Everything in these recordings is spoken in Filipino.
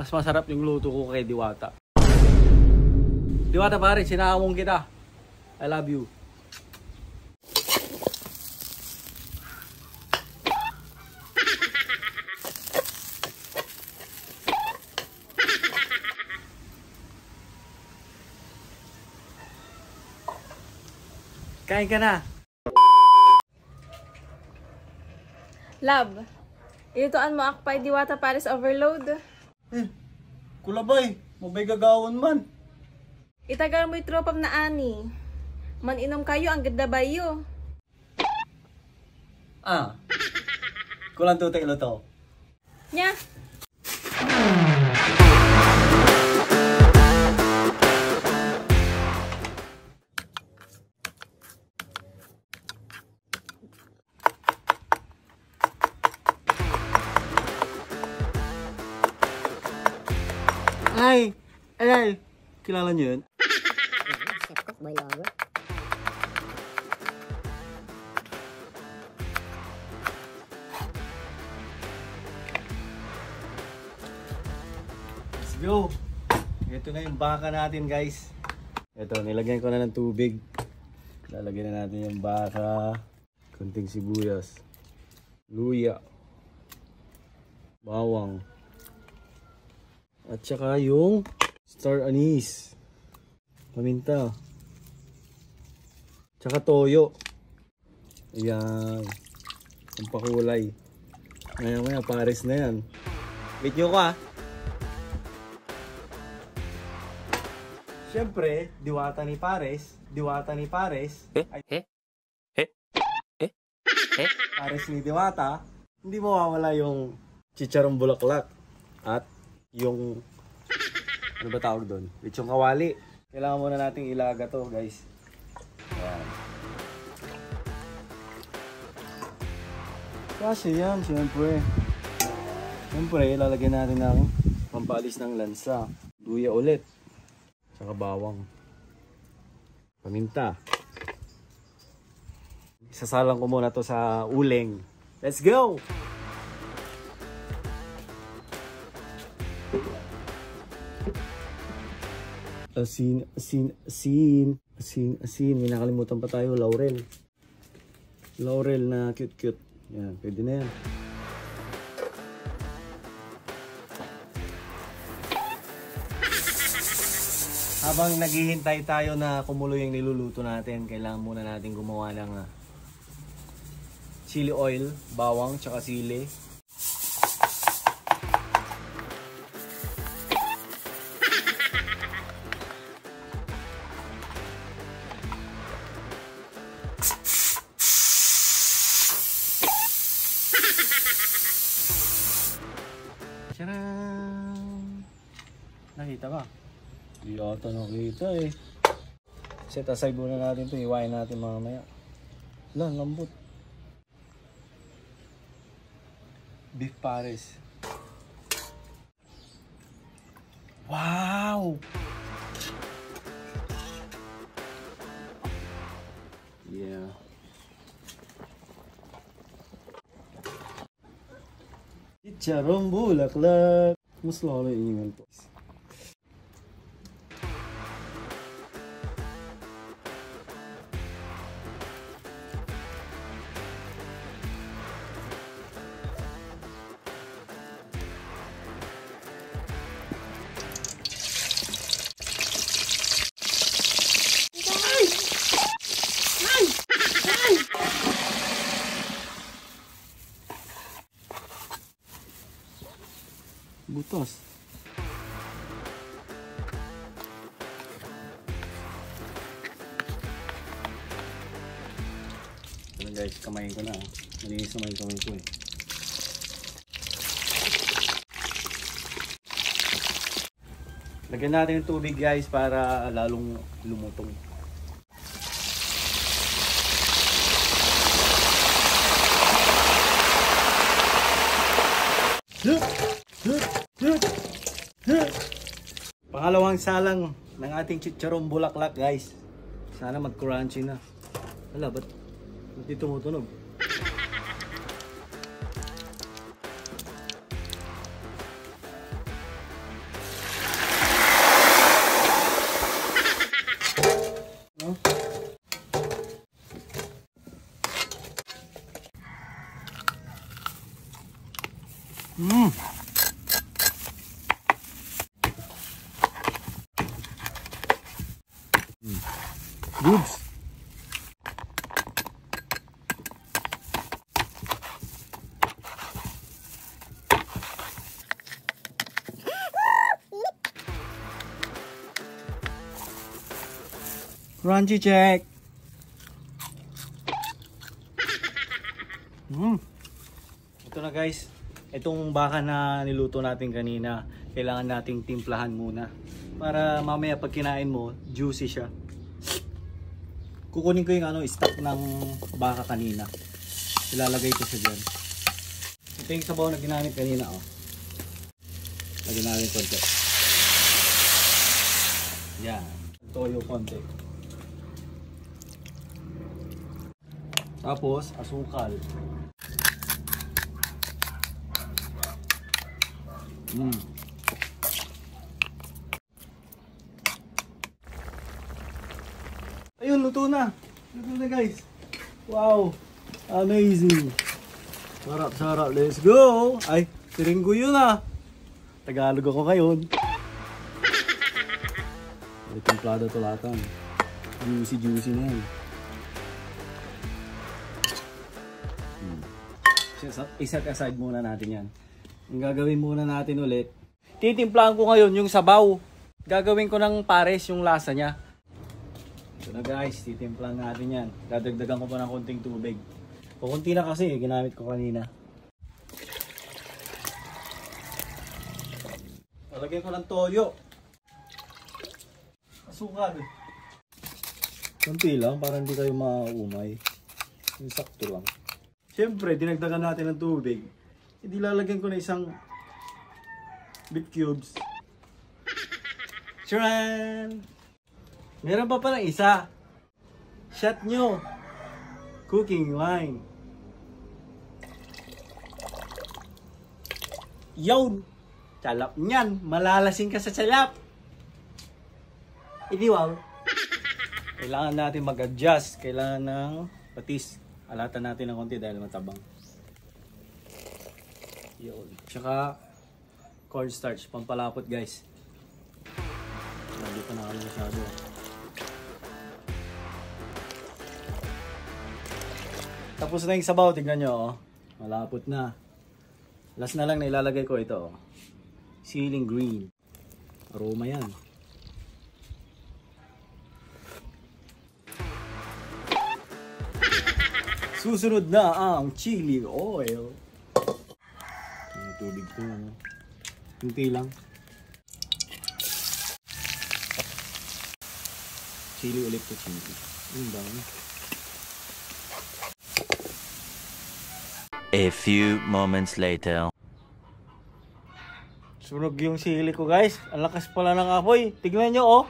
mas masarap yung luto ko kay Diwata. Diwata pare, sinamong kita. I love you. Kain ka na. Love, ilutuan mo akpay Diwata Paris overload. Kulabay, mabay gagawon man. Itagal mo'y tropam na ani. Maninom kayo ang ganda bayo. Kulang tutik luto. Nya. Ay, kilala niyo yun? Chef Boy Logo. Let's go! Ito na yung baka natin guys. Ito, nilagyan ko na ng tubig. Lalagyan na natin yung baka. Kunting sibuyas. Luya. Bawang. At saka yung star anise. Paminta. Tsaka toyo. Ayan. Ang pakulay. Maya pares na yan. Wait nyo ko Siyempre, diwata ni pares. Pares ni Diwata. Hindi mawawala yung chicharong bulaklak. At yung ano ba tawag doon? Lechong kawali. Kailangan muna nating ilaga to, guys. Ayan. Kasi yan, siyempre. Siyempre, lalagyan natin ng pampalis ng lansa. Luya ulit. Tsaka bawang. Paminta. Sasalang ko muna to sa uling. Let's go! Asin. May nakalimutan pa tayo, laurel. Laurel na cute. Yan, pwede na yan. Habang naghihintay tayo na kumulo yung niluluto natin, kailangan muna natin gumawa ng chili oil, bawang, tsaka sili. Tcharam! Nakita ba? Hindi ata nakita eh. Set aside muna natin ito. Iwain natin mamaya. Wala, lambot. Beef pares. Wow! Yeah. Chicharong bulaklak. Mas lalo ingat po. Butas. Ito guys, kamayin ko na. Malinis naman yung kamay ko eh. Lagyan natin yung tubig guys para lalong lumutong. Pangalawang salang ng ating chicharong bulaklak guys. Sana mag-crunchy na. Wala, ba't di tumutunog? Mm. Goods. Crunchy check. Ito na guys. Itong baka na niluto natin kanina, kailangan nating timplahan muna. Para mamaya pag kinain mo, juicy siya. Kukunin ko yung stock ng baka kanina. Ilalagay ko siya dyan. Ito yung sabaw na ginamit kanina. Lagyan natin konti. Yan. Toyo konti. Tapos, asukal. Ayun, luto na. Luto na guys. Wow. Amazing. Sarap, sarap. Let's go. Ay, siringgo yun Tagalog ako ngayon. May templado to latan. Juicy, juicy na yan. Iset aside muna natin yan. Yung gagawin muna natin ulit, titimplahan ko ngayon yung sabaw. Gagawin ko ng pares yung lasa niya. Ito na guys, titimplahan natin yan. Dadagdagan ko pa ng konting tubig. Kukunti na kasi, ginamit ko kanina. Lalagyan ko ng toyo. Asukal. Kunti lang, para hindi kayo maumay. Yung sakto lang. Siyempre, dinagdagan natin ng tubig. Hindi lalagyan ko na isang beef cubes. Charan! Meron pa pala isa. Shot nyo. Cooking wine. Yun! Salap niyan. Malalasing ka sa salap. Hindi wow. Kailangan natin mag-adjust. Kailangan ng patis. Alatan natin ng konti dahil matabang. Yun. Tsaka cornstarch, pampalapot guys. Hindi pa na kami masyado. Tapos na yung sabaw, tignan nyo. Malapot na. Last na lang na ilalagay ko ito. Ceiling green. Aroma yan. Susunod na ang chili oil. May tubig ko. Kunti lang. Chili ulit to chili. Ang dami. A few moments later. Sunog yung sili ko guys. Ang lakas pala ng apoy. Tignan nyo oh.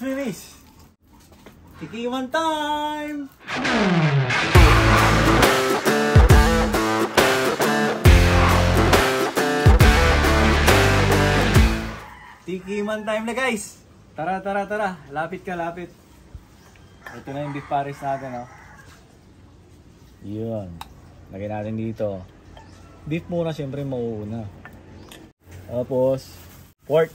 Finish! Tikiman time! Tikiman time na guys! Tara, tara, tara! Lapit ka, lapit! Ito na yung beef pares natin, oh. Yun. Lagyan natin dito. Beef muna, syempre mauuna. Tapos, pork.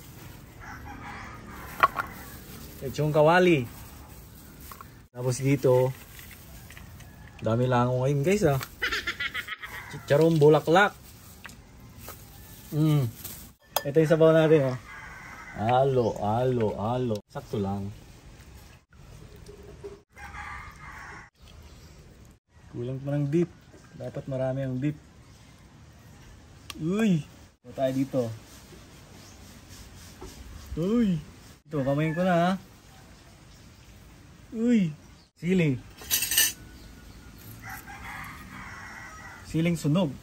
Lechong kawali. Tapos dito, dami lang ako ngayon guys Chicharong bulaklak. Ito yung sabaw natin oh. Halo, halo, halo. Sakto lang. Kulang pa ng beef. Dapat marami ang beef. Uy! Ito tayo dito. Uy! Ito, kamayin ko na Uy! Siling. Siling sunog.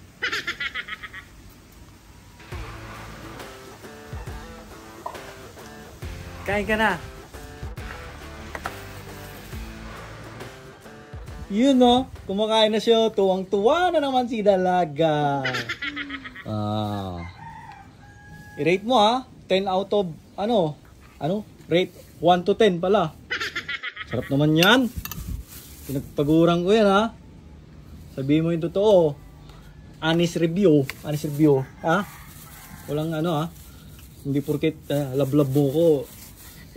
Kain ka na. Yun no, kumakain na siya. Tuwang-tuwa na naman si Dalaga. I-rate mo ha. 10 out of, rate 1 to 10 pala. Sarap naman yan. Pinagpagurang ko yan ha. Sabihin mo yung totoo. Honest review. Ha? Walang hindi porket lablab mo ko,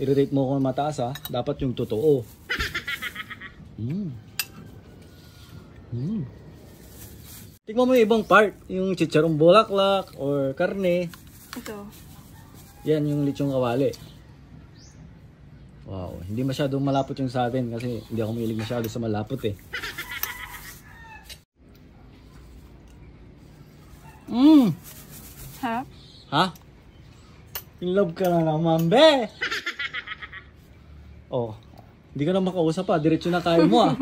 i-rate mo ko mataas ha. Dapat yung totoo. Tingnan mo yung ibang part. Yung chicharong bulaklak or karne. Ito. Yan yung lechong kawali. Wow, hindi masyadong malapot yung sa atin kasi hindi ako mahilig masyado sa malapot eh. Ha? In love ka na naman, be! Oh, hindi ka na makausap pa. Diretso na kain mo ah.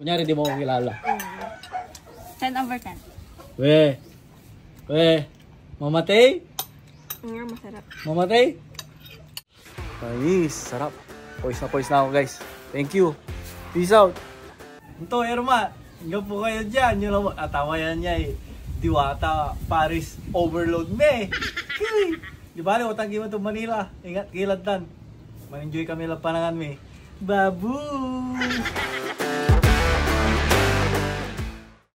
Kunyari, di mo ako kilala. 10 over 10. We, mamatay? Nga, masarap. Mamatay? Nice, sarap. Poise na ako guys. Thank you. Peace out. Ito, Erma. Hanggang po kayo dyan. Yun lang, atawa yan niya eh. Diwata, Paris, overload me. Di ba? Utang mo itong Manila. Ingat, kilad tan. Man-enjoy kami lang panangan me. Babu!